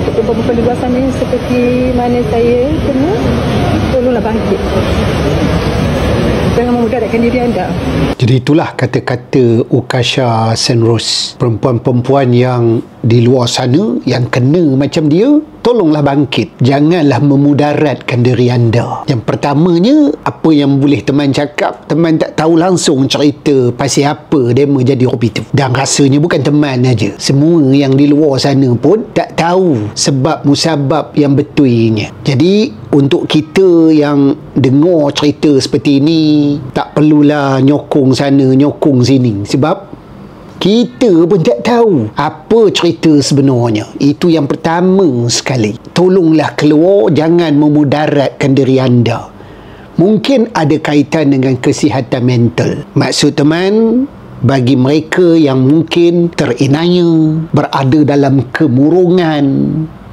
untuk perempuan di luar sana seperti mana saya kena, tolonglah bangkit. Jangan memudaratkan diri anda. Jadi itulah kata-kata Ukasha Senrose. Perempuan-perempuan yang di luar sana yang kena macam dia, tolonglah bangkit. Janganlah memudaratkan diri anda. Yang pertamanya, apa yang boleh teman cakap, teman tak tahu langsung cerita pasal apa demo jadi hobi tu. Dan rasanya bukan teman aja, semua yang di luar sana pun tak tahu sebab musabab yang betulnya. Jadi untuk kita yang dengar cerita seperti ini, tak perlulah nyokong sana nyokong sini, sebab kita pun tak tahu apa cerita sebenarnya. Itu yang pertama sekali. Tolonglah keluar, jangan memudaratkan diri anda. Mungkin ada kaitan dengan kesihatan mental. Maksud teman, bagi mereka yang mungkin terinaya, berada dalam kemurungan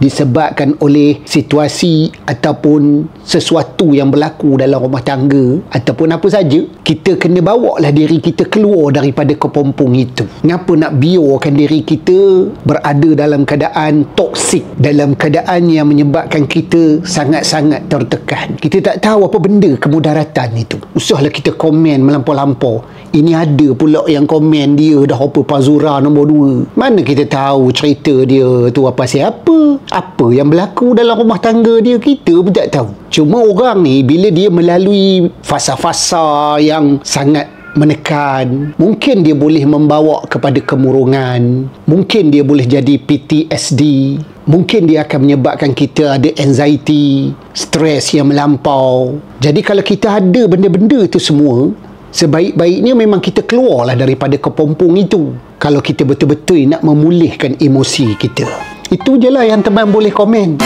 disebabkan oleh situasi ataupun sesuatu yang berlaku dalam rumah tangga ataupun apa saja, kita kena bawalah diri kita keluar daripada kepompong itu. Kenapa nak biarkan diri kita berada dalam keadaan toksik, dalam keadaan yang menyebabkan kita sangat-sangat tertekan. Kita tak tahu apa benda kemudaratan itu. Usahlah kita komen melampau-lampau. Ini ada pula yang komen dia dah apa Pazura nombor 2. Mana kita tahu cerita dia tu apa siapa? Apa yang berlaku dalam rumah tangga dia, kita pun tak tahu. Cuma orang ni bila dia melalui fasa-fasa yang sangat menekan, mungkin dia boleh membawa kepada kemurungan, mungkin dia boleh jadi PTSD, mungkin dia akan menyebabkan kita ada anxiety, stres yang melampau. Jadi kalau kita ada benda-benda itu semua, sebaik-baiknya memang kita keluarlah daripada kepompong itu. Kalau kita betul-betul nak memulihkan emosi kita. Itu je lah yang teman boleh komen.